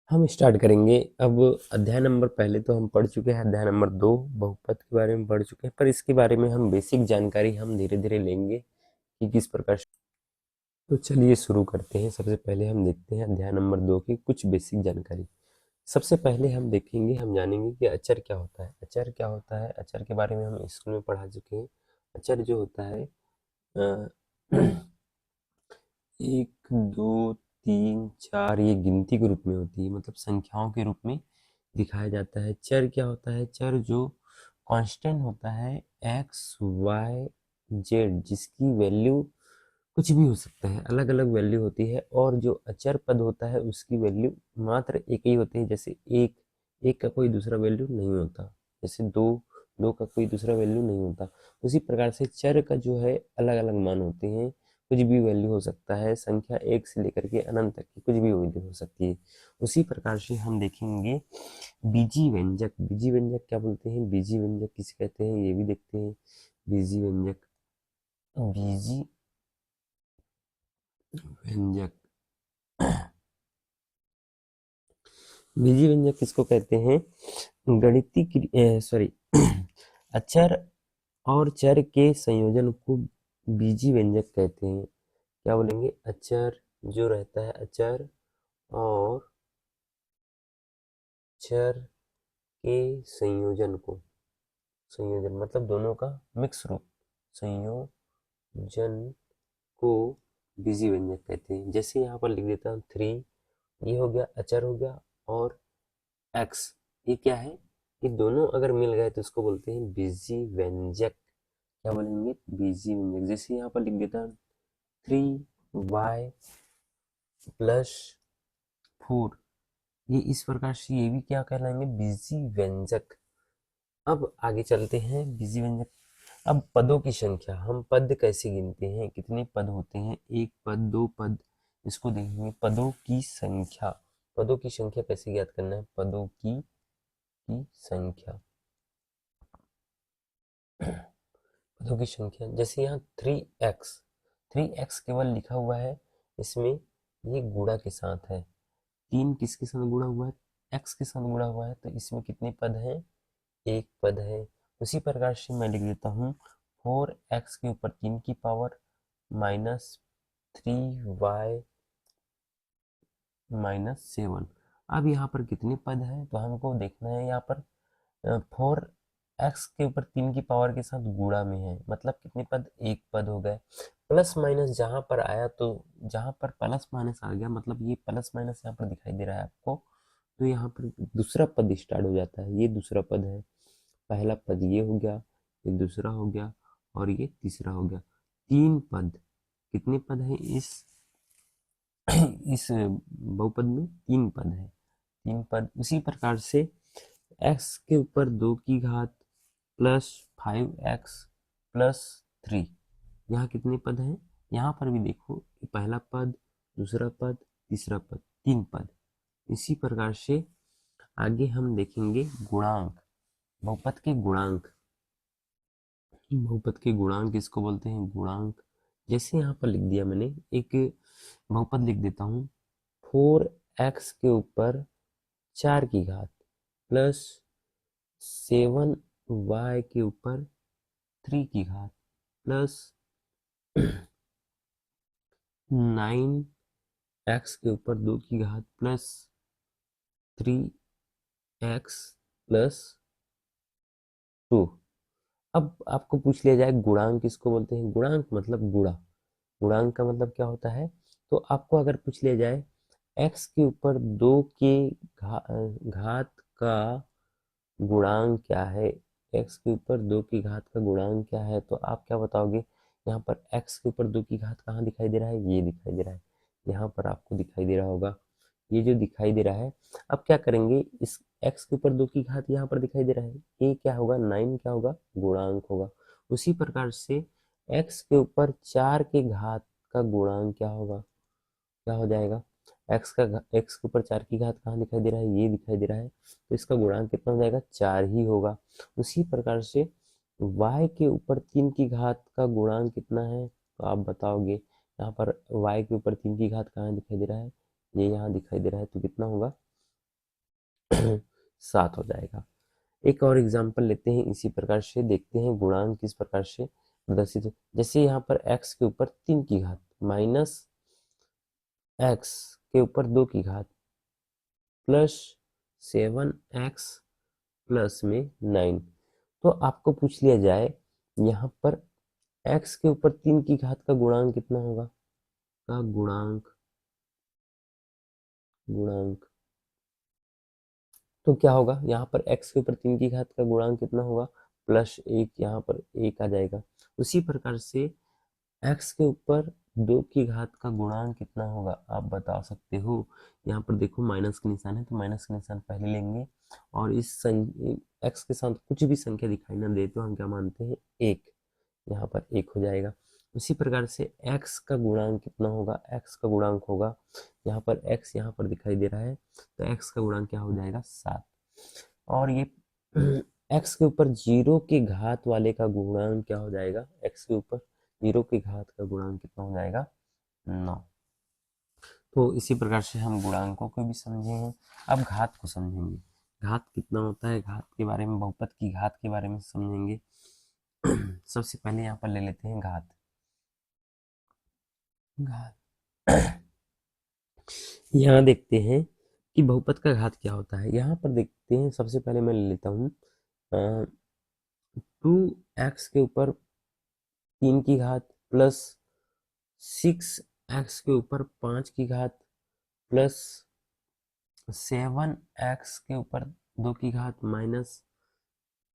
हम स्टार्ट करेंगे अब। अध्याय नंबर पहले तो हम पढ़ चुके हैं, अध्याय नंबर 2 बहुपद के बारे में पढ़ चुके हैं, पर इसके बारे में हम बेसिक जानकारी हम धीरे धीरे लेंगे कि किस प्रकार से। तो चलिए शुरू करते हैं। सबसे पहले हम देखते हैं अध्याय नंबर 2 की कुछ बेसिक जानकारी। सबसे पहले हम देखेंगे, हम जानेंगे कि अचर क्या होता है। अचर क्या होता है, अचर के बारे में हम स्कूल में पढ़ा चुके हैं। अचर जो होता है अ, 1 2 3 4 ये गिनती के रूप में होती है, मतलब संख्याओं के रूप में दिखाया जाता है। चर क्या होता है, चर जो कांस्टेंट होता है एक्स वाई जेड, जिसकी वैल्यू कुछ भी हो सकता है, अलग अलग वैल्यू होती है। और जो अचर पद होता है उसकी वैल्यू मात्र एक ही होती है। जैसे एक, एक का कोई दूसरा वैल्यू नहीं होता। जैसे दो, दो का कोई दूसरा वैल्यू नहीं होता। उसी प्रकार से चर का जो है अलग अलग मान होते हैं, कुछ भी वैल्यू हो सकता है। संख्या एक से लेकर के अनंत तक की कुछ भी वैल्यू हो सकती है। उसी प्रकार से हम देखेंगे बीजी व्यंजक। बीजी व्यंजक क्या बोलते हैं, बीजी व्यंजक किसे कहते हैं ये भी देखते हैं। बीजी व्यंजक, बीजी व्यंजक, बीजी व्यंजक किसको कहते हैं, गणितीय सॉरी अचर और चर के संयोजन को बीजी व्यंजक कहते हैं। क्या बोलेंगे, अचर जो रहता है, अचर और चर के संयोजन को, संयोजन मतलब दोनों का मिक्स रूप, संयोजन को बीजी व्यंजक कहते हैं। जैसे यहाँ पर लिख देता हूँ 3, ये हो गया अचर हो गया, और एक्स ये क्या है, ये दोनों अगर मिल गए तो इसको बोलते हैं बीजी व्यंजक। क्या बोलेंगे, बीजी व्यंजक। जैसे यहाँ पर लिख देता हूँ 3y प्लस 4, ये इस प्रकार से ये भी क्या कहलाएंगे, बीजी व्यंजक। अब आगे चलते हैं बीजी व्यंजक। अब पदों की संख्या, हम पद कैसे गिनते हैं, कितने पद होते हैं, एक पद, दो पद, इसको देखेंगे। पदों की संख्या, पदों की संख्या कैसे ज्ञात करना है, पदों की संख्या, पदों की संख्या। जैसे यहाँ 3x, 3x केवल लिखा हुआ है, इसमें ये गुणा के साथ है। 3 किसके साथ गुणा हुआ है, x के साथ गुणा हुआ है, तो इसमें कितने पद हैं, एक पद है। उसी प्रकार से मैं लिख देता हूँ 4x के ऊपर 3 की पावर माइनस 3y माइनस 7। अब यहाँ पर कितने पद हैं, तो हमको देखना है। यहाँ पर 4x के ऊपर 3 की पावर के साथ गुणा में है, मतलब कितने पद, एक पद हो गए। प्लस माइनस जहाँ पर आया, तो जहाँ पर प्लस माइनस आ गया, मतलब ये प्लस माइनस यहाँ पर दिखाई दे रहा है आपको, तो यहाँ पर दूसरा पद स्टार्ट हो जाता है। ये दूसरा पद है, पहला पद ये हो गया, ये दूसरा हो गया, और ये तीसरा हो गया। 3 पद, कितने पद हैं इस बहुपद में, 3 पद है, 3 पद। उसी प्रकार से x के ऊपर 2 की घात प्लस 5x प्लस 3, यहाँ कितने पद हैं, यहाँ पर भी देखो, पहला पद, दूसरा पद, तीसरा पद, 3 पद। इसी प्रकार से आगे हम देखेंगे गुणांक, बहुपद के गुणांक। बहुपद के गुणांक किसको बोलते हैं, गुणांक। जैसे यहाँ पर लिख दिया मैंने, एक बहुपद लिख देता हूँ, 4x के ऊपर 4 की घात प्लस 7y के ऊपर 3 की घात प्लस 9x के ऊपर 2 की घात प्लस 3x प्लस 2। अब आपको पूछ लिया जाए गुणांक किसको बोलते हैं, गुणांक मतलब गुणा। गुणांक का मतलब क्या होता है, तो आपको अगर पूछ लिया जाए x के ऊपर 2 के घात का गुणांक क्या है, x के ऊपर 2 की घात का गुणांक क्या है, तो आप क्या बताओगे। यहाँ पर x के ऊपर 2 की घात कहाँ दिखाई दे रहा है, ये दिखाई दे रहा है, यहाँ पर आपको दिखाई दे रहा होगा, ये जो दिखाई दे रहा है। अब क्या करेंगे, इस x के ऊपर 2 की घात यहाँ पर दिखाई दे रहा है, ये क्या होगा, 9 क्या होगा, गुणांक होगा। उसी प्रकार से x के ऊपर 4 के घात का गुणांक क्या होगा, क्या हो जाएगा, x के ऊपर 4 की घात कहाँ दिखाई दे रहा है, ये दिखाई दे रहा है, तो इसका गुणांक कितना हो जाएगा, 4 ही होगा। उसी प्रकार से y के ऊपर 3 की घात का गुणांक कितना है, तो आप बताओगे। यहाँ पर y के ऊपर 3 की घात कहाँ दिखाई दे रहा है, ये यहाँ दिखाई दे रहा है, तो कितना होगा, 7 हो जाएगा। एक और एग्जांपल लेते हैं, इसी प्रकार से देखते हैं गुणांक किस प्रकार से प्रदर्शित हो। जैसे यहाँ पर x के ऊपर 3 की घात माइनस x के ऊपर 2 की घात प्लस 7x प्लस में 9। तो आपको पूछ लिया जाए यहाँ पर x के ऊपर 3 की घात का गुणांक कितना होगा, का गुणांक गुणांक तो क्या होगा, यहाँ पर x के ऊपर 3 की घात का गुणांक कितना होगा, +1, यहाँ पर 1 आ जाएगा। उसी प्रकार से x के ऊपर 2 की घात का गुणांक कितना होगा आप बता सकते हो। यहाँ पर देखो माइनस का निशान है, तो माइनस का निशान पहले लेंगे और इस x के साथ कुछ भी संख्या दिखाई ना दे तो हम क्या मानते हैं, 1, यहाँ पर 1 हो जाएगा। उसी प्रकार से x का गुणांक कितना होगा, x का गुणांक होगा, यहाँ पर x यहाँ पर दिखाई दे रहा है तो x का गुणांक क्या हो जाएगा, 7। और ये x के ऊपर 0 की घात वाले का गुणांक क्या हो जाएगा, x के ऊपर 0 की घात का गुणांक कितना हो जाएगा, 9। तो इसी प्रकार से हम गुणांकों को भी समझे हैं। अब घात को समझेंगे, घात कितना होता है, घात के बारे में, बहुपद की घात के बारे में समझेंगे। सबसे पहले यहाँ पर ले लेते हैं घात। यहाँ देखते हैं कि बहुपद का घात क्या होता है। यहाँ पर देखते हैं, सबसे पहले मैं ले लेता हूँ 2x के ऊपर 3 की घात प्लस 6x के ऊपर 5 की घात प्लस 7x के ऊपर 2 की घात माइनस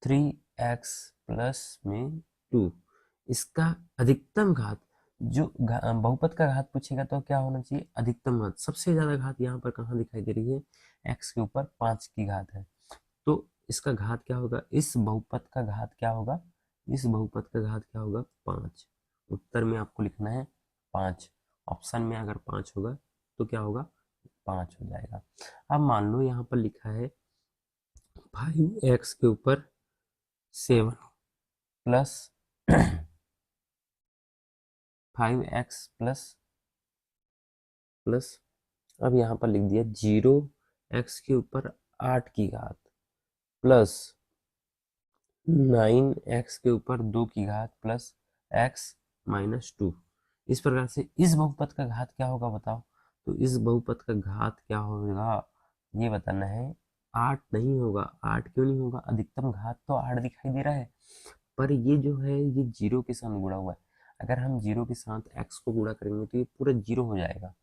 3x प्लस में 2। इसका अधिकतम घात, जो बहुपद का घात पूछेगा तो क्या होना चाहिए, अधिकतम घात। सबसे ज्यादा घात यहाँ पर कहाँ दिखाई दे रही है, x के ऊपर 5 की घात है, तो इसका घात क्या होगा, इस बहुपद का घात क्या होगा, इस बहुपद का घात क्या होगा, 5। उत्तर में आपको लिखना है 5, ऑप्शन में अगर 5 होगा तो क्या होगा, 5 हो जाएगा। अब मान लो यहाँ पर लिखा है 5x के ऊपर 7 प्लस 5x प्लस अब यहाँ पर लिख दिया 0x के ऊपर 8 की घात प्लस 9x के ऊपर 2 की घात प्लस x माइनस 2। इस प्रकार से इस बहुपद का घात क्या होगा बताओ, तो इस बहुपद का घात क्या होगा ये बताना है। 8 नहीं होगा, 8 क्यों नहीं होगा, अधिकतम घात तो 8 दिखाई दे रहा है, पर ये जो है ये 0 के साथ गुणा हुआ है। अगर हम 0 के साथ x को गुणा करेंगे तो ये पूरा 0 हो जाएगा,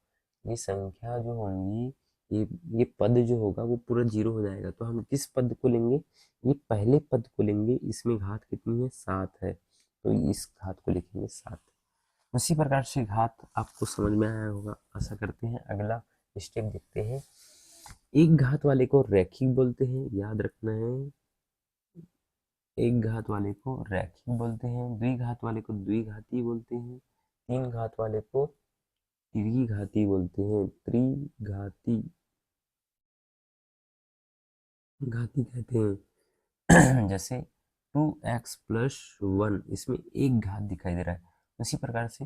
ये संख्या जो होंगी, ये पद जो होगा वो पूरा 0 हो जाएगा। तो हम किस पद को लेंगे, ये पहले पद को लेंगे, इसमें घात कितनी है, 7 है, तो इस घात को लिखेंगे 7। उसी प्रकार से घात आपको समझ में आया होगा, आशा करते हैं। अगला स्टेप देखते हैं। एक घात वाले को रैखिक बोलते हैं, याद रखना है, एक घात वाले को रैखिक बोलते हैं, द्विघात वाले को द्विघाती बोलते हैं, तीन घात वाले को त्रिघाती बोलते हैं, त्रिघाती घाती कहते हैं। जैसे 2x प्लस 1, इसमें एक घात दिखाई दे रहा है। उसी प्रकार से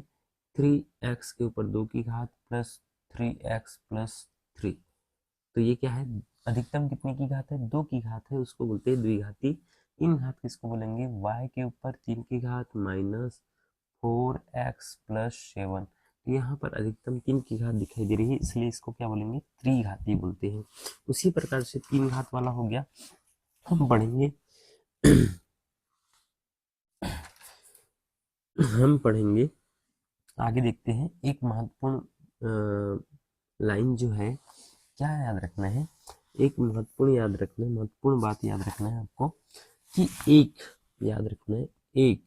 3x के ऊपर 2 की घात प्लस 3x प्लस 3, तो ये क्या है, अधिकतम कितने की घात है, 2 की घात है, उसको बोलते हैं द्विघाती। इन घात किसको बोलेंगे, y के ऊपर 3 की घात माइनस 4x प्लस 7, यहाँ पर अधिकतम 3 की घात दिखाई दे रही है, इसलिए इसको क्या बोलेंगे, त्रिघाती बोलते हैं। उसी प्रकार से 3 घात वाला हो गया। हम पढ़ेंगे हम पढ़ेंगे आगे, देखते हैं। एक महत्वपूर्ण लाइन जो है, क्या याद रखना है, एक महत्वपूर्ण बात याद रखना है आपको, कि एक याद रखना है, एक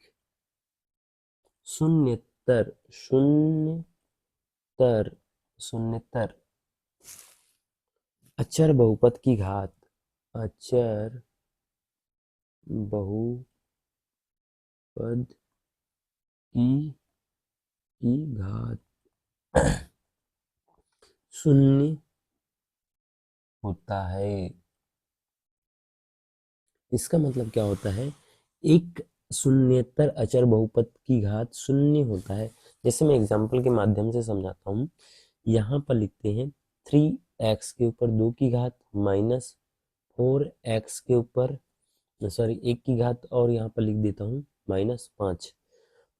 शून्यतर शून्यतर शून्यतर अचर बहुपद की घात, अचर बहुपद की घात शून्य होता है। इसका मतलब क्या होता है, एक शून्येतर अचर बहुपद की घात शून्य होता है। जैसे मैं एग्जांपल के माध्यम से समझाता हूँ। यहाँ पर लिखते हैं 3x के ऊपर 2 की घात माइनस और x के ऊपर सॉरी 1 की घात और यहाँ पर लिख देता हूँ -5।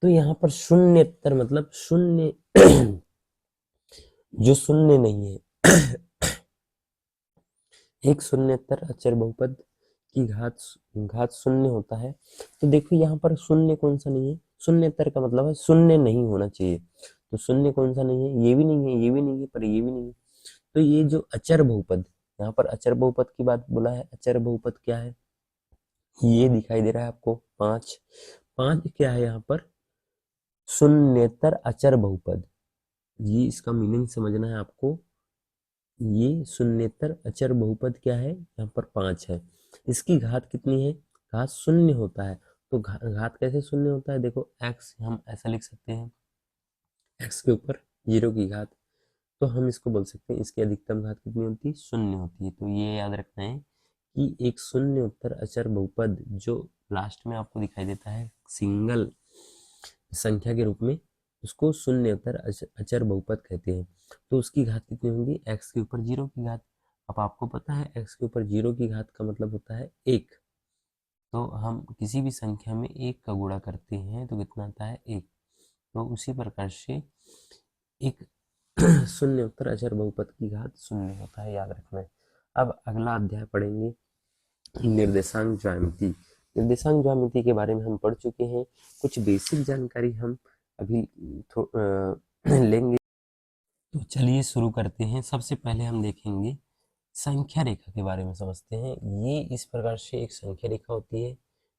तो यहाँ पर शून्यतर मतलब शून्य जो शून्य नहीं है एक शून्यतर अचर बहुपद की घात शून्य होता है। तो देखो यहाँ पर शून्य कौन सा नहीं है, शून्यतर का मतलब है शून्य नहीं होना चाहिए। तो शून्य कौन सा नहीं है, ये भी नहीं है, ये भी नहीं है, पर ये भी नहीं है। तो ये जो अचर बहुपद, यहाँ पर अचर बहुपद की बात बोला है, अचर बहुपद क्या है, ये दिखाई दे रहा है आपको 5। 5 क्या है यहाँ पर, शून्यतर अचर बहुपद। ये इसका मीनिंग समझना है आपको। ये शून्यतर अचर बहुपद क्या है, यहाँ पर 5 है। इसकी घात कितनी है, घात शून्य होता है। तो घात कैसे शून्य होता है, देखो x हम ऐसा लिख सकते हैं, x के ऊपर 0 की घात। तो हम इसको बोल सकते हैं इसकी अधिकतम घात कितनी होती है, शून्य होती है। तो ये याद रखना है कि एक शून्य उत्तर अचर बहुपद जो लास्ट में आपको दिखाई देता है सिंगल संख्या के रूप में, उसको शून्य उत्तर अचर बहुपद कहते हैं। तो उसकी घात कितनी होगी, x के ऊपर 0 की घात। अब आपको पता है x के ऊपर 0 की घात का मतलब होता है 1। तो हम किसी भी संख्या में 1 का गुणा करते हैं तो कितना आता है, 1। तो उसी प्रकार से एक शून्य उत्तर अचर बहुपद की घात शून्य होता है, याद रखना है। अब अगला अध्याय पढ़ेंगे निर्देशांक ज्यामिति। निर्देशांक ज्यामिति के बारे में हम पढ़ चुके हैं, कुछ बेसिक जानकारी हम अभी लेंगे। तो चलिए शुरू करते हैं। सबसे पहले हम देखेंगे संख्या रेखा के बारे में समझते हैं। ये इस प्रकार से एक संख्या रेखा होती है,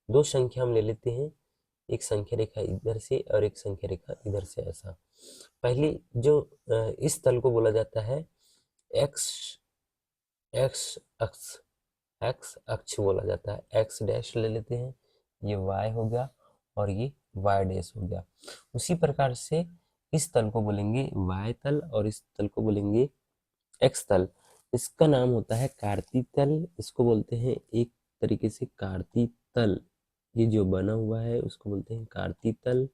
दो संख्या हम ले लेते हैं, एक संख्या रेखा इधर से और एक संख्या रेखा इधर से। ऐसा पहले जो इस तल को बोला जाता है एक्स एक्स अक्ष, एक्स अक्ष बोला जाता है। एक्स डैश ले लेते हैं, ये वाई हो गया और ये वाई डैश हो गया। उसी प्रकार से इस तल को बोलेंगे वाई तल और इस तल को बोलेंगे एक्स तल। इसका नाम होता है कार्तीय तल, इसको बोलते हैं एक तरीके से कार्तीय तल। ये जो बना हुआ है उसको बोलते हैं कार्तीय तल।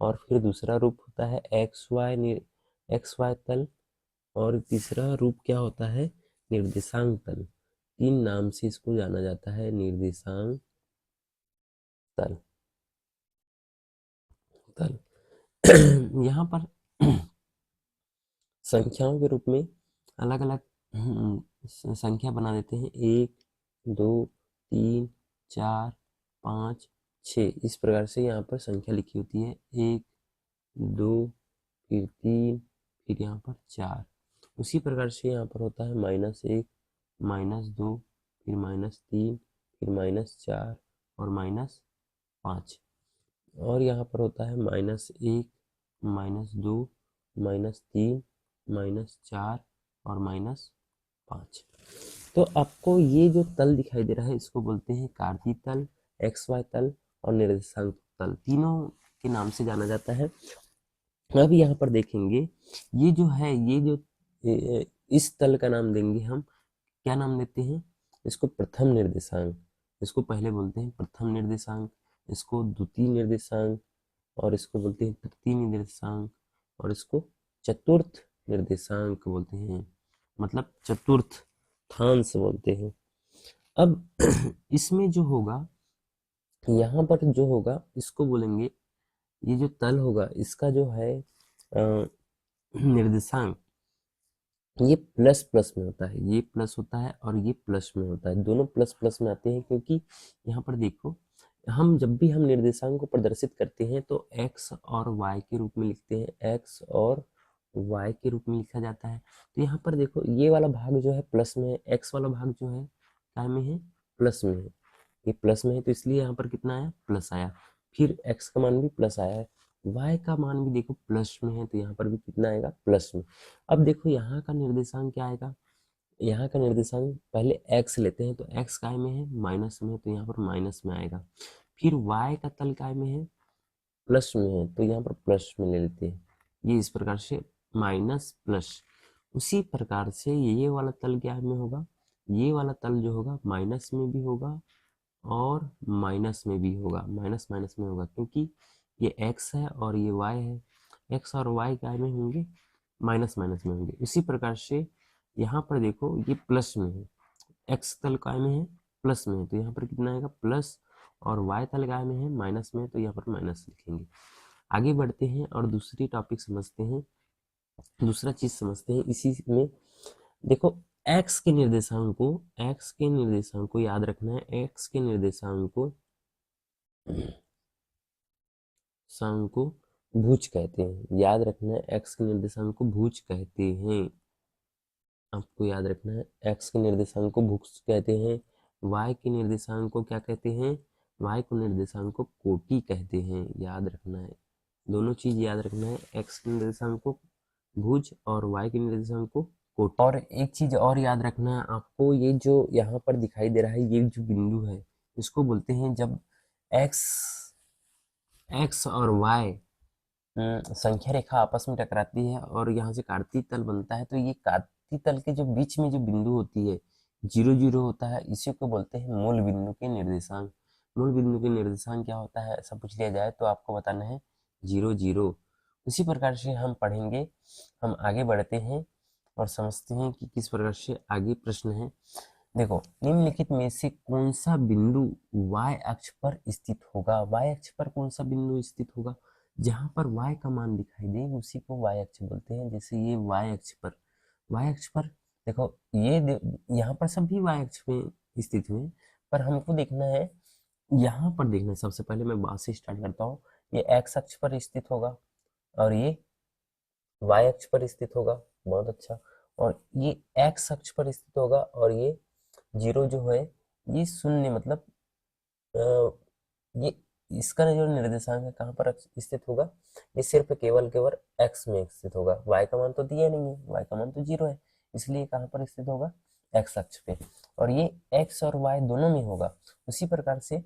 और फिर दूसरा रूप होता है एक्स वाई तल, और तीसरा रूप क्या होता है, निर्देशांक तल। 3 नाम से इसको जाना जाता है, निर्देशांक तल। यहाँ पर संख्याओं के रूप में अलग अलग संख्या बना देते हैं, 1 2 3 4 5 6। इस प्रकार से यहाँ पर संख्या लिखी होती है, 1 2 फिर 3 फिर यहाँ पर 4। उसी प्रकार से यहाँ पर होता है -1 -2 फिर -3 फिर -4 और -5। और यहाँ पर होता है -1 -2 -3 -4 और -5। तो आपको ये जो तल दिखाई दे रहा है इसको बोलते हैं कार्तीय तल, एक्स वाई तल और निर्देशांक तल, तीनों के नाम से जाना जाता है। अब यहाँ पर देखेंगे ये जो है, ये जो इस तल का नाम देंगे हम, क्या नाम देते हैं इसको, प्रथम निर्देशांक। इसको पहले बोलते हैं प्रथम निर्देशांक, इसको द्वितीय निर्देशांक, और इसको बोलते हैं तृतीय निर्देशांक, और इसको चतुर्थ निर्देशांक बोलते हैं, मतलब चतुर्थांश बोलते हैं। अब इसमें जो होगा, यहाँ पर जो होगा इसको बोलेंगे, ये जो तल होगा इसका जो है निर्देशांक, ये प्लस प्लस में होता है, ये प्लस होता है और ये प्लस में होता है। दोनों प्लस प्लस में आते हैं क्योंकि यहाँ पर देखो, हम जब भी हम निर्देशांक को प्रदर्शित करते हैं तो x और y के रूप में लिखते हैं, x और y के रूप में लिखा जाता है। तो यहाँ पर देखो ये वाला भाग जो है प्लस में है, x वाला भाग जो है क्या में है, प्लस में है। ये प्लस में है तो इसलिए यहाँ पर कितना आया, प्लस आया। फिर x का मान भी प्लस आया है, y का मान भी देखो प्लस में है तो यहाँ पर भी कितना आएगा, प्लस में। अब देखो यहाँ का निर्देशांक क्या आएगा, यहाँ का निर्देशांक पहले x लेते हैं तो x काय में है, माइनस में है, तो यहाँ पर माइनस में आएगा। फिर y का तल काय में है, प्लस में है, तो यहाँ पर प्लस में ले लेते हैं। ये इस प्रकार से माइनस प्लस। उसी प्रकार से ये वाला तल क्या में होगा, ये वाला तल जो होगा माइनस में भी होगा और माइनस में भी होगा, माइनस माइनस में होगा, क्योंकि ये x है और ये y है। x और y काय में होंगे, माइनस माइनस में होंगे। इसी प्रकार से यहाँ पर देखो ये प्लस में है, एक्स तल काय में है प्लस में है, तो यहाँ पर कितना आएगा प्लस, और वाई तल काय में है माइनस में है, तो यहाँ पर माइनस लिखेंगे। आगे बढ़ते हैं और दूसरी टॉपिक समझते हैं, दूसरा चीज समझते हैं इसी में। देखो एक्स के निर्देशांक को, एक्स के निर्देशांक को याद रखना है, एक्स के निर्देशांक को शांक को भुज कहते हैं, याद रखना है, एक्स के निर्देशांक को भुज कहते हैं, आपको याद रखना है, एक्स के निर्देशांक को भुज कहते हैं, वाई के निर्देशांक को क्या कहते हैं, वाई को निर्देशांक को कोटि कहते हैं, याद रखना है, दोनों चीज याद रखना है, एक्स के निर्देशांक को भुज और वाई के निर्देशांक को कोटि। और एक चीज और याद रखना है आपको, ये जो यहाँ पर दिखाई दे रहा है, ये जो बिंदु है इसको बोलते हैं, जब एक्स एक्स और वाई संख्या रेखा आपस में टकराती है और यहाँ से कार्तीय तल बनता है, तो ये कार्तीय तल के जो बीच में जो बिंदु होती है, 0 0 होता है, इसी को बोलते हैं मूल बिंदु के निर्देशांक। मूल बिंदु के निर्देशांक क्या होता है ऐसा पूछ लिया जाए तो आपको बताना है 0 0। उसी प्रकार से हम पढ़ेंगे, हम आगे बढ़ते हैं और समझते हैं कि किस प्रकार से आगे प्रश्न है। देखो निम्नलिखित में से कौन सा बिंदु y अक्ष पर स्थित होगा, y अक्ष पर कौन सा बिंदु स्थित होगा, जहां पर y का मान दिखाई दे उसी को y अक्ष बोलते हैं। जैसे ये y अक्ष पर, y अक्ष पर देखो ये यहाँ पर सभी y अक्ष में स्थित हुए, पर हमको देखना है यहाँ पर, देखना है सबसे पहले मैं बात से स्टार्ट करता हूँ, ये x अक्ष पर स्थित होगा और ये y अक्ष पर स्थित होगा, बहुत अच्छा, और ये x अक्ष पर स्थित होगा और ये 0 जो है ये शून्य, मतलब ये इसका जो निर्देशांक है कहाँ पर स्थित होगा, ये सिर्फ केवल केवल x में स्थित होगा, y का मान तो दिया नहीं है, y का मान तो 0 है, इसलिए कहाँ पर स्थित होगा x अक्ष पे, और ये x और y दोनों में होगा। उसी प्रकार से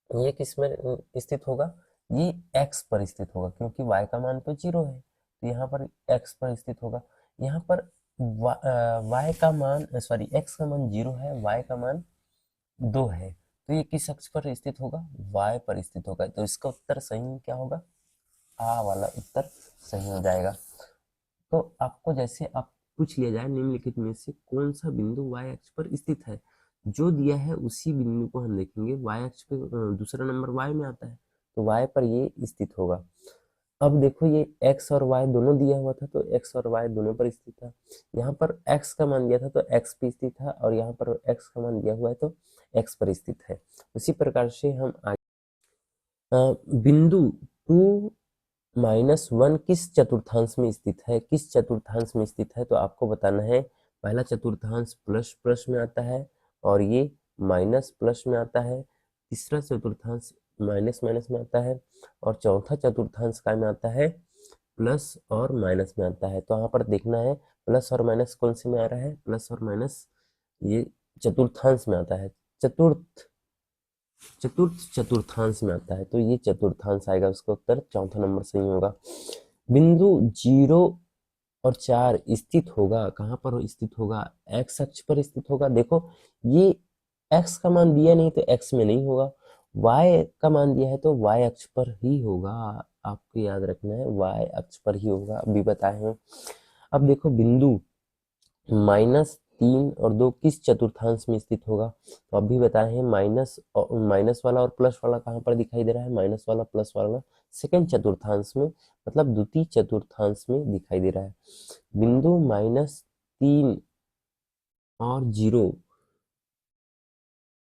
ये किस में स्थित होगा, ये x पर स्थित होगा, क्योंकि y का मान तो 0 है, तो यहाँ पर x पर स्थित होगा। यहाँ पर y का मान सॉरी x का मान 0 है, y का मान 2 है, तो ये किस अक्ष पर स्थित होगा, y पर स्थित होगा, तो इसका उत्तर सही क्या होगा, आ वाला उत्तर सही हो जाएगा। तो आपको जैसे आप पूछ लिया जाए निम्नलिखित में से कौन सा बिंदु y अक्ष पर स्थित है, जो दिया है उसी बिंदु को हम देखेंगे, y अक्ष पे दूसरा नंबर y में आता है, तो y पर ये स्थित होगा। अब देखो ये x और y दोनों दिया हुआ था, तो x और y दोनों पर स्थित था, यहाँ पर x का मान दिया था तो x पे स्थित था, और यहाँ पर x का मान दिया हुआ है तो x पर स्थित है। उसी प्रकार से हम आगे बिंदु 2 - 1 किस चतुर्थांश में स्थित है, किस चतुर्थांश में स्थित है, तो आपको बताना है, पहला चतुर्थांश प्लस प्लस में आता है और ये माइनस प्लस में आता है, तीसरा चतुर्थांश माइनस माइनस में आता है, और चौथा चतुर्थांश का में आता है प्लस और माइनस में आता है। तो यहाँ पर देखना है प्लस और माइनस कौन से में आ रहा है, प्लस और माइनस ये चतुर्थांश में आता है, चतुर्थ चतुर्थांश में आता है, तो ये चतुर्थांश आएगा, उसका उत्तर चौथा नंबर सही होगा। बिंदु 0 और 4 स्थित होगा, कहाँ पर स्थित होगा, x अक्ष पर स्थित होगा। देखो ये x का मान दिया नहीं तो x में नहीं होगा, y का मान दिया है तो y अक्ष पर ही होगा, आपको याद रखना है y अक्ष पर ही होगा, अभी बताए हैं। अब देखो बिंदु -3 और 2 किस चतुर्थांश में स्थित होगा, तो अभी बताए हैं, माइनस वाला और प्लस वाला कहाँ पर दिखाई दे रहा है, माइनस वाला प्लस वाला सेकंड चतुर्थांश में, मतलब द्वितीय चतुर्थांश में दिखाई दे रहा है। बिंदु -3 और 0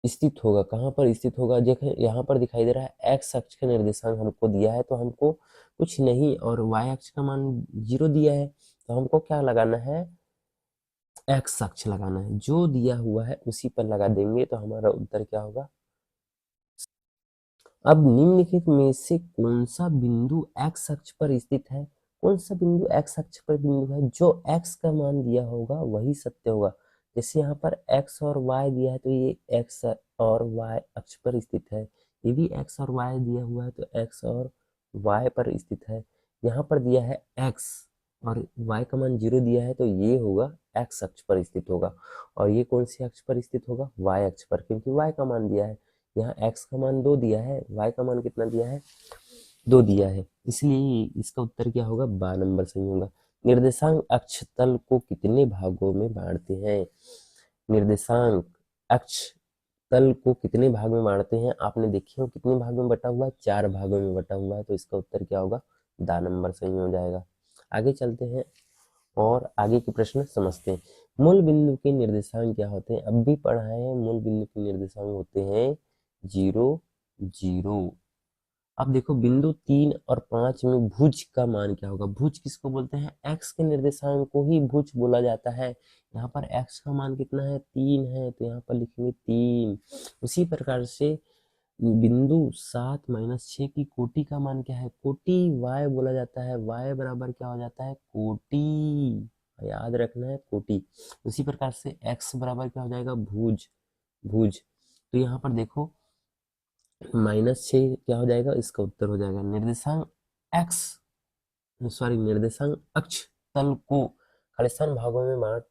स्थित होगा, कहाँ पर स्थित होगा, देखें यहाँ पर दिखाई दे रहा है x अक्ष का निर्देशांक हमको दिया है, तो हमको कुछ नहीं, और y अक्ष का मान 0 दिया है, तो हमको क्या लगाना है, x अक्ष लगाना है, जो दिया हुआ है उसी पर लगा देंगे, तो हमारा उत्तर क्या होगा। अब निम्नलिखित में से कौन सा बिंदु x अक्ष पर स्थित है, कौन सा बिंदु x अक्ष पर बिंदु है, जो x का मान दिया होगा वही सत्य होगा। जैसे यहाँ पर x और y दिया है, तो ये x और y अक्ष पर स्थित है, ये भी x और y दिया हुआ है तो x और y पर स्थित है। यहाँ पर दिया है x और y का मान 0 दिया है, तो ये होगा x अक्ष पर स्थित होगा, और ये कौन सी अक्ष पर स्थित होगा, y अक्ष पर, क्योंकि y का मान दिया है, यहाँ x का मान 2 दिया है, y का मान कितना दिया है, 2 दिया है, इसलिए इसका उत्तर क्या होगा, 12 नंबर सही होगा। निर्देशांक अक्ष तल को कितने भागों में बांटते हैं, निर्देशांक अक्ष तल को कितने भाग में बांटते हैं? आपने देखे हो कितने भाग में बटा हुआ है? 4 भागों में बटा हुआ है। तो इसका उत्तर क्या होगा? दा नंबर सही हो जाएगा। आगे चलते हैं और आगे के प्रश्न समझते हैं। मूल बिंदु के निर्देशांक क्या होते हैं? अब भी पढ़ा है। मूल बिंदु के निर्देशांक होते हैं 0 0। अब देखो बिंदु 3 और 5 में भुज का मान क्या होगा? भुज किसको बोलते हैं? x के निर्देशांक को ही भुज बोला जाता है। यहाँ पर x का मान कितना है? 3 है, तो यहाँ पर लिखेंगे 3। उसी प्रकार से बिंदु 7 माइनस 6 की कोटि का मान क्या है? कोटि y बोला जाता है। y बराबर क्या हो जाता है? कोटि। याद रखना है, कोटि। उसी प्रकार से x बराबर क्या हो जाएगा? भुज। भुज। तो यहाँ पर देखो -6 क्या हो जाएगा? इसका उत्तर हो जाएगा निर्देशांक x, सॉरी निर्देशांक अक्ष तल को खालिस्तान भागों में बांट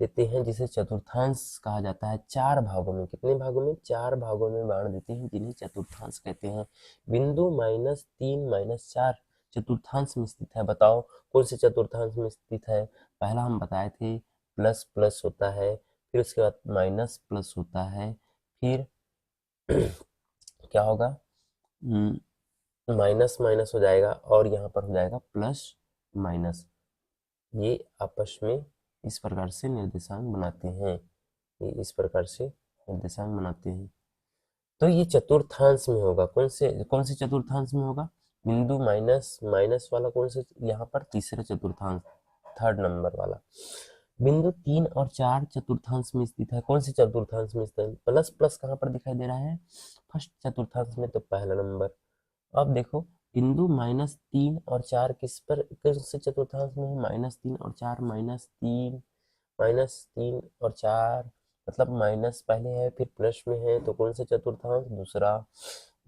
देते हैं जिसे चतुर्थांश कहा जाता है। 4 भागों में, कितने भागों में? 4 भागों में बांट देते हैं जिन्हें चतुर्थांश कहते हैं। बिंदु -3 -4 चतुर्थांश में स्थित है। बताओ कौन से चतुर्थांश में स्थित है? पहला हम बताए थे प्लस प्लस होता है, फिर उसके बाद माइनस प्लस होता है, फिर क्या होगा? माइनस माइनस हो जाएगा और यहाँ पर हो जाएगा प्लस माइनस। ये आपस में इस प्रकार से निर्देशांक बनाते हैं। ये इस प्रकार से निर्देशांक बनाते हैं। तो ये चतुर्थांश में होगा। कौन से चतुर्थांश में होगा? बिंदु माइनस माइनस वाला कौन से? यहाँ पर तीसरा चतुर्थांश, 3rd नंबर वाला। बिंदु 3 और 4 चतुर्थांश में स्थित है। कौन से चतुर्थांश में स्थित है? प्लस प्लस कहाँ पर दिखाई दे रहा है? फर्स्ट चतुर्थांश में, तो पहला नंबर। अब देखो बिंदु -3 और 4 किस से चतुर्थांश में है? -3 और 4, -3 और 4 मतलब माइनस पहले है फिर प्लस में है, तो कौन सा चतुर्थांश? दूसरा।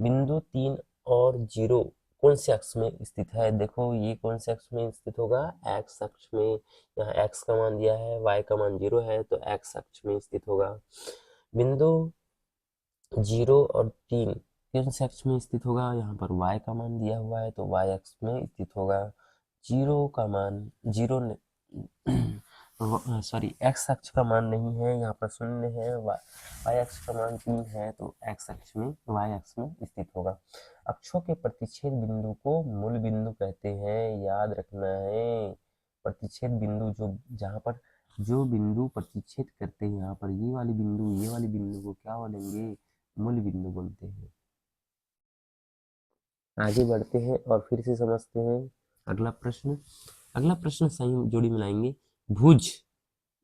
बिंदु 3 और 0 कौन से अक्ष में स्थित है? देखो ये कौन से अक्ष में स्थित होगा? एक्स अक्ष में। यहाँ एक्स का मान दिया है, वाई का मान 0 है, तो एक्स अक्ष में स्थित होगा। बिंदु 0 और 3 किन से अक्ष में स्थित होगा? यहाँ पर y का मान दिया हुआ है, तो y अक्ष में स्थित होगा। 0 का मान 0 सॉरी x अक्ष का मान नहीं है, यहाँ पर 0 है। y अक्ष का मान 3 है, तो x अक्ष में y अक्ष में स्थित होगा। अक्षों के प्रतिच्छेद बिंदु को मूल बिंदु कहते हैं। याद रखना है, प्रतिच्छेद बिंदु जहाँ पर जो बिंदु प्रतिच्छेद करते हैं, यहाँ पर ये वाली बिंदु को क्या बोलेंगे? मूल बिंदु बोलते हैं। आगे बढ़ते हैं और फिर से समझते हैं अगला प्रश्न। अगला प्रश्न सही जोड़ी मिलाएंगे। भुज,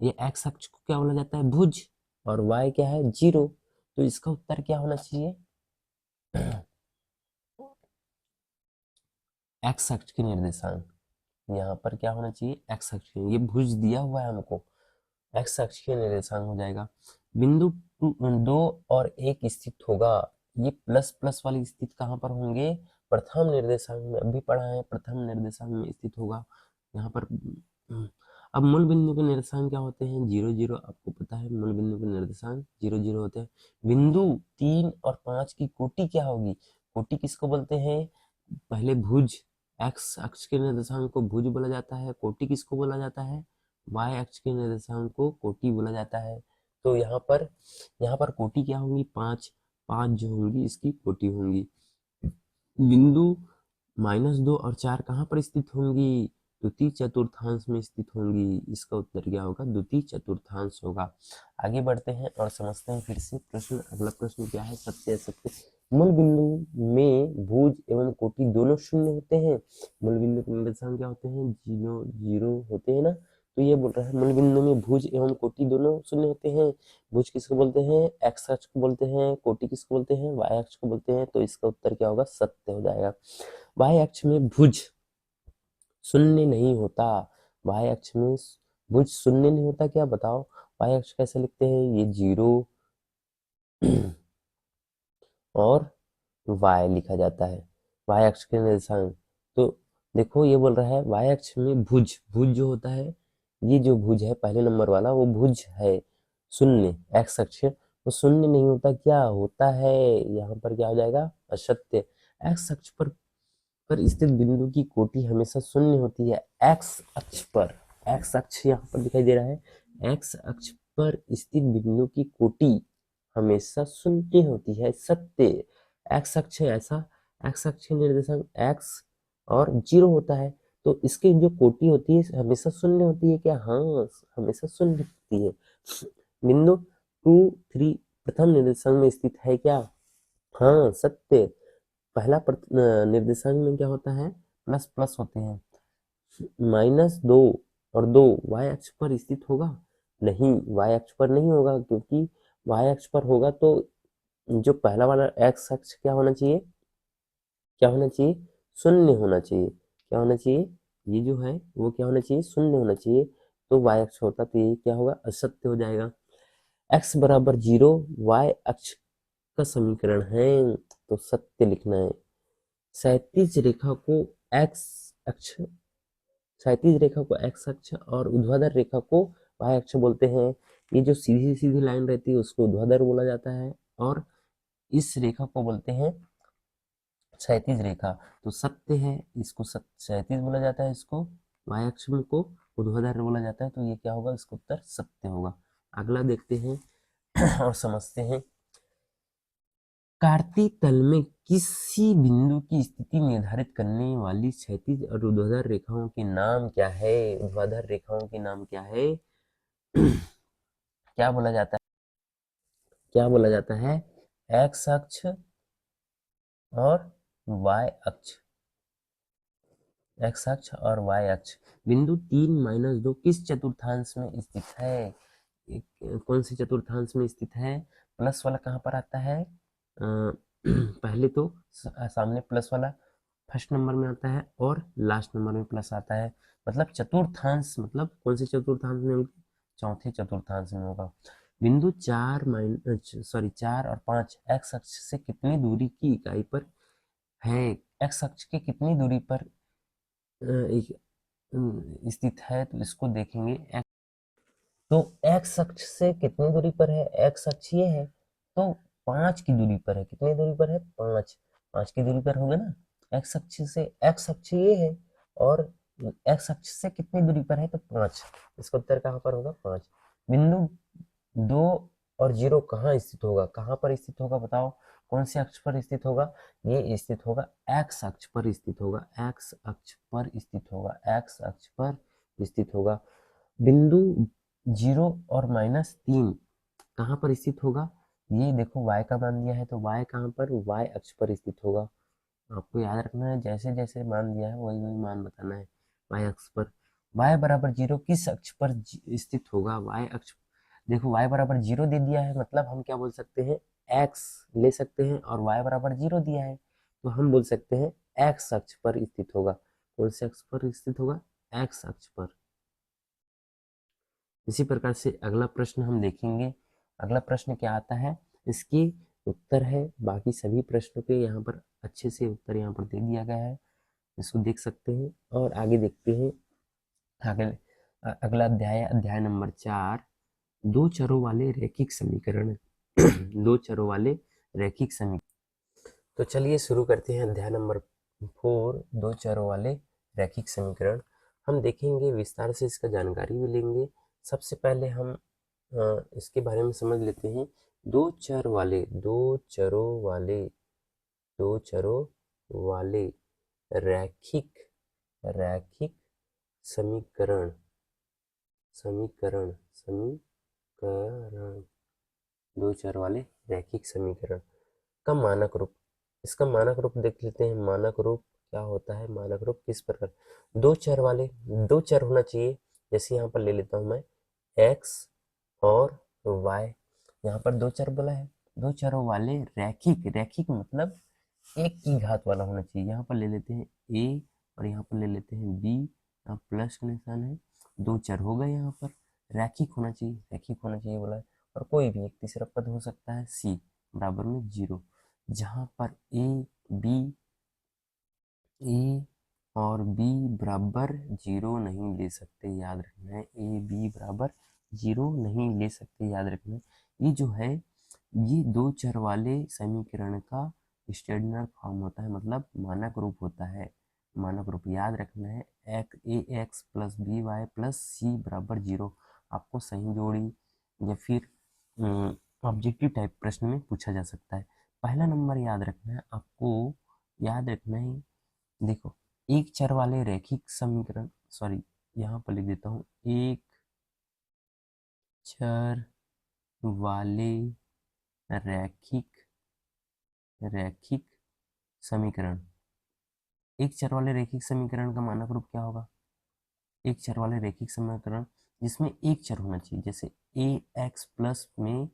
ये एक्स अक्ष को क्या बोला जाता है? भुज। और वाई क्या है? 0। तो इसका उत्तर क्या होना चाहिए? एक्स अक्ष के निर्देशांक। यहाँ पर क्या होना चाहिए? एक्स अक्ष। ये भुज दिया हुआ है हमको, एक्स अक्ष के निर्देशांक हो जाएगा। बिंदु 2 और 1 स्थित होगा। ये प्लस प्लस वाली स्थित कहाँ पर होंगे? प्रथम निर्देशांक में। अभी पढ़ा है, प्रथम निर्देशांक में स्थित होगा यहाँ पर। अब मूल बिंदु के निर्देशांक क्या होते हैं? 0 0। आपको पता है मूल बिंदु के निर्देशांक 0 0 होते हैं। बिंदु 3 और 5 की कोटि क्या होगी? कोटि किसको बोलते हैं? पहले भुज, एक्स अक्ष के निर्देशांक को भुज बोला जाता है। कोटि किसको बोला जाता है? y अक्ष के निर्देशांक को कोटि बोला जाता है। तो यहाँ पर कोटि क्या होंगी? 5 5 जो होंगी इसकी कोटि होंगी। बिंदु -2 और 4 कहाँ पर स्थित होंगी? द्वितीय चतुर्थांश में स्थित होंगी। इसका उत्तर क्या होगा? द्वितीय चतुर्थांश होगा। आगे बढ़ते हैं और समझते हैं फिर से प्रश्न। अगला प्रश्न क्या है? सत्य असत्य। मूल बिंदु में भुज एवं कोटि दोनों शून्य होते हैं। मूल बिंदु के निर्देशांक क्या होते हैं? 0 0 होते हैं ना। तो ये बोल रहा है मूल बिंदु में भुज एवं कोटि दोनों शून्य होते हैं। भुज किसको बोलते हैं? एक्स अक्ष को बोलते हैं। कोटि किसको बोलते हैं? वाई अक्ष को बोलते हैं। तो इसका उत्तर क्या होगा? सत्य हो जाएगा। वाई अक्ष में भुज शून्य नहीं होता। वाई अक्ष में भुज शून्य नहीं होता क्या? बताओ वाई अक्ष कैसे लिखते हैं? ये 0 और y लिखा जाता है, y अक्ष के निर्देशांक। तो देखो ये बोल रहा है y अक्ष में भुज, भुज जो होता है, ये जो भुज है पहले नंबर वाला वो भुज है शून्य। x अक्ष वो शून्य नहीं होता। क्या होता है? यहाँ पर क्या हो जाएगा? असत्य। x अक्ष पर स्थित बिंदु की कोटि हमेशा शून्य होती है। x अक्ष पर, x अक्ष यहाँ पर दिखाई दे रहा है, x अक्ष पर स्थित बिंदु की कोटि हमेशा शून्य होती है, सत्य। एक्स अक्ष ऐसा, एक्स अक्ष निर्देशांक एक्स और 0 होता है, तो इसकी जो कोटि होती है हमेशा शून्य होती है क्या? हाँ, हमेशा शून्य होती है। बिंदु 2 3 प्रथम निर्देशांक में स्थित है क्या? हाँ, सत्य। पहला निर्देशांक में क्या होता है? प्लस प्लस होते हैं। -2 और 2 y अक्ष पर स्थित होगा? नहीं, y अक्ष पर नहीं होगा, क्योंकि y अक्ष पर होगा तो जो पहला वाला x अक्ष क्या होना चाहिए? क्या होना चाहिए? शून्य होना चाहिए। क्या होना चाहिए? ये जो है वो क्या होना चाहिए? शून्य होना चाहिए। तो y अक्ष होता तो ये क्या होगा? असत्य हो जाएगा। x बराबर 0 y अक्ष का समीकरण है, तो सत्य लिखना है। क्षैतिज रेखा को x अक्ष क्षैतिज रेखा को x अक्ष और ऊर्ध्वाधर रेखा को y अक्ष बोलते हैं। ये जो सीधी सीधी लाइन रहती है उसको ऊर्ध्वाधर बोला जाता है, और इस रेखा को बोलते हैं क्षैतिज रेखा। तो सत्य है, इसको क्षैतिज बोला जाता है, इसको y अक्ष को ऊर्ध्वाधर बोला जाता है, तो ये क्या होगा? इसका उत्तर सत्य होगा। अगला देखते हैं और समझते हैं। कार्तीय तल में किसी बिंदु की स्थिति निर्धारित करने वाली क्षैतिज और ऊर्ध्वाधर रेखाओं के नाम क्या है? ऊर्ध्वाधर रेखाओं के नाम क्या है? क्या बोला जाता है? क्या बोला जाता है? एक्स अक्ष और वाई अक्ष। एक्स अक्ष और वाई अक्ष। बिंदु 3-2 किस चतुर्थांश में स्थित है? कौन से चतुर्थांश में स्थित है? प्लस वाला कहाँ पर आता है? पहले तो सामने प्लस वाला फर्स्ट नंबर में आता है और लास्ट नंबर में प्लस आता है। मतलब चतुर्थांश, मतलब कौन से चतुर्थांश में होगा? चौथे चतुर्थांश में होगा। बिंदु 4 और 5 एक्स अक्ष से कितनी दूरी की इकाई पर है? एक्स अक्ष के कितनी दूरी पर स्थित है? तो इसको देखेंगे। तो एक्स अक्ष से कितनी दूरी पर है? एक्स अक्ष ये है, तो 5 की दूरी पर है। कितनी दूरी पर है? 5। 5 की दूरी पर होगा ना। एक्स अक्ष से, एक्स अक्ष ये है और एक्स अक्ष से कितनी दूरी पर है? तो 5। इसका उत्तर कहाँ पर होगा? 5। बिंदु 2 और 0 कहाँ स्थित होगा? कहाँ पर स्थित होगा बताओ? कौन से अक्ष पर स्थित होगा? ये स्थित होगा एक्स अक्ष पर स्थित होगा। एक्स अक्ष पर स्थित होगा। एक्स अक्ष पर स्थित होगा। बिंदु 0 और -3 कहाँ पर स्थित होगा? ये देखो y का मान दिया है, तो y कहाँ पर? y अक्ष पर स्थित होगा। आपको याद रखना है, जैसे जैसे मान दिया है वही वही मान बताना है। y अक्ष पर। y बराबर 0 किस अक्ष पर स्थित होगा? y अक्ष। देखो y बराबर 0 दे दिया है, मतलब हम क्या बोल सकते हैं? x ले सकते हैं, और y बराबर 0 दिया है तो हम बोल सकते हैं x अक्ष पर स्थित होगा। कौन से अक्ष पर स्थित होगा? x अक्ष पर। इसी प्रकार से अगला प्रश्न हम देखेंगे। अगला प्रश्न क्या आता है? इसकी उत्तर है, बाकी सभी प्रश्नों के यहाँ पर अच्छे से उत्तर यहाँ पर दे दिया गया है, इसको देख सकते हैं। और आगे देखते हैं। अगला अध्याय, अध्याय नंबर 4, दो चरों वाले रैखिक समीकरण। दो चरों वाले रैखिक समीकरण। तो चलिए शुरू करते हैं अध्याय नंबर 4, दो चरों वाले रैखिक समीकरण। हम देखेंगे विस्तार से, इसका जानकारी भी लेंगे। सबसे पहले हम इसके बारे में समझ लेते हैं। दो चरों वाले रैखिक समीकरण दो चर वाले रैखिक समीकरण का मानक रूप। इसका मानक रूप देख लेते हैं। मानक रूप क्या होता है? मानक रूप किस प्रकार? दो चर होना चाहिए। जैसे यहाँ पर ले लेता हूँ मैं x और y। यहाँ पर दो चर बोला है। दो चरों वाले रैखिक मतलब एक की घात वाला होना चाहिए। यहाँ पर ले लेते हैं a और यहाँ पर ले लेते हैं b। यहाँ प्लस का निशान है। दो चर हो गए। यहाँ पर रैखिक होना चाहिए बोला है। और कोई भी एक तीसरा पद हो सकता है c बराबर में 0, जहाँ पर a और b बराबर 0 नहीं ले सकते, याद रखना है। a b बराबर 0 नहीं ले सकते, याद रखना है। ये जो है, ये दो चर वाले समीकरण का स्टैंडर्ड फॉर्म होता है, मतलब मानक रूप होता है। मानक रूप याद रखना है। ax plus by plus c बराबर 0। आपको सही जोड़ी या फिर ऑब्जेक्टिव टाइप प्रश्न में पूछा जा सकता है। पहला नंबर याद रखना है आपको, याद रखना है, देखो एक चर वाले रैखिक समीकरण, सॉरी यहाँ पर लिख देता हूँ, एक चर वाले रैखिक रैखिक समीकरण, एक चर वाले रैखिक समीकरण का मानक रूप क्या होगा? एक चर वाले रैखिक समीकरण जिसमें एक चर होना चाहिए, जैसे ए एक्स प्लस में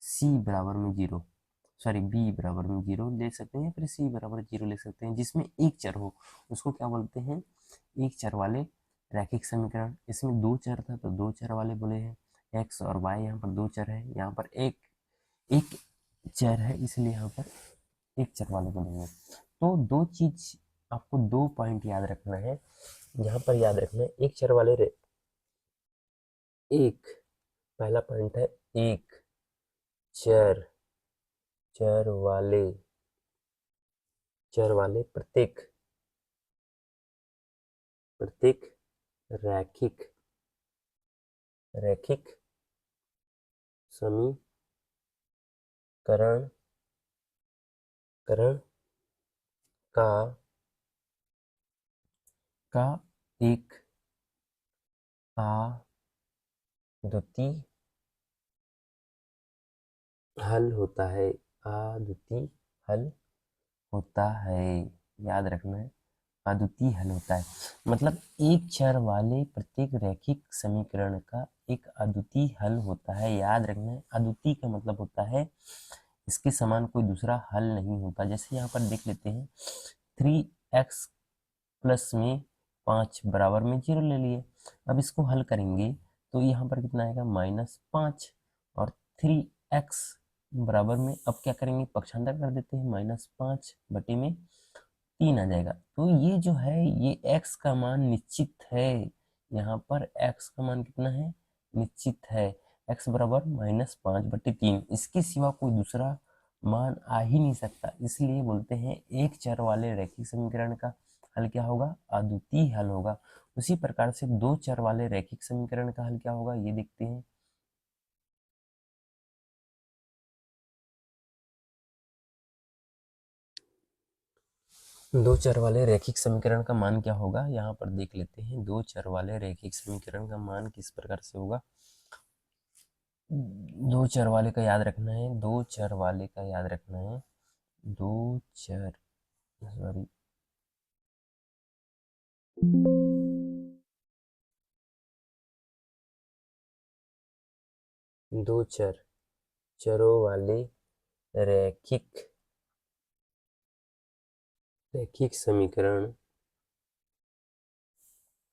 सी बराबर में 0, सॉरी बी बराबर में 0 ले सकते हैं, फिर सी बराबर 0 ले सकते हैं, जिसमें एक चर हो उसको क्या बोलते हैं? एक चर वाले रैखिक समीकरण। इसमें दो चर था तो दो चर वाले बोले हैं, एक्स और वाई, यहाँ पर दो चर है, यहाँ पर एक एक चर है, इसलिए यहाँ पर एक चर वाले बोलेंगे। तो दो चीज आपको, दो पॉइंट याद रखना है यहाँ पर, याद रखना है एक चर वाले एक, पहला पॉइंट है एक चर, चर वाले, चर वाले प्रत्येक प्रत्येक रैखिक रैखिक समीकरण करण का एक अद्वितीय हल होता है, अद्वितीय हल होता है, याद रखना है, अद्वितीय हल होता है। मतलब एक चर वाले प्रत्येक रैखिक समीकरण का एक अद्वितीय हल होता है, याद रखना है। अद्वितीय का मतलब होता है इसके समान कोई दूसरा हल नहीं होता। जैसे यहाँ पर देख लेते हैं, 3x प्लस में 5 बराबर में 0 ले लिए, अब इसको हल करेंगे तो यहाँ पर कितना आएगा? -5, और 3x बराबर में अब क्या करेंगे? पक्षांतर कर देते हैं, -5 बटे में 3 आ जाएगा। तो ये जो है ये x का मान निश्चित है, यहाँ पर x का मान कितना है? निश्चित है, x बराबर -5 बटे 3, इसके सिवा कोई दूसरा मान आ ही नहीं सकता, इसलिए बोलते हैं एक चर वाले रैखिक समीकरण का हल क्या होगा? अद्वितीय हल होगा। उसी प्रकार से दो चर वाले रैखिक समीकरण का हल क्या होगा, ये देखते हैं। दो चर वाले रैखिक समीकरण का मान क्या होगा, यहाँ पर देख लेते हैं। दो चर वाले रैखिक समीकरण का मान किस प्रकार से होगा? दो चर वाले का याद रखना है, दो चर वाले का याद रखना है, दो चर, सॉरी, दो चरों वाले रैखिक रैखिक समीकरण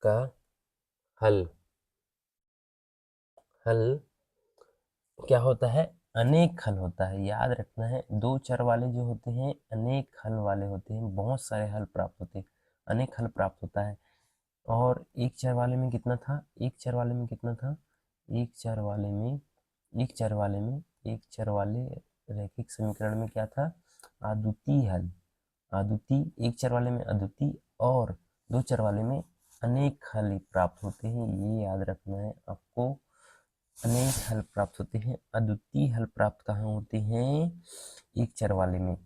का हल हल क्या होता है? अनेक हल होता है, याद रखना है। दो चर वाले जो होते हैं अनेक हल वाले होते हैं, बहुत सारे हल प्राप्त होते हैं, अनेक हल प्राप्त होता है। और एक चर वाले में कितना था? एक चर वाले में कितना था? एक चर वाले में एक चर वाले में एक चर वाले रैखिक समीकरण में क्या था? अद्वितीय हल, अद्वितीय, एक चर वाले में अद्वितीय और दो चर वाले में अनेक हल प्राप्त होते हैं, ये याद रखना है आपको। अनेक हल प्राप्त होते हैं, अद्वितीय हल प्राप्त कहाँ होते हैं? एक चर वाले में।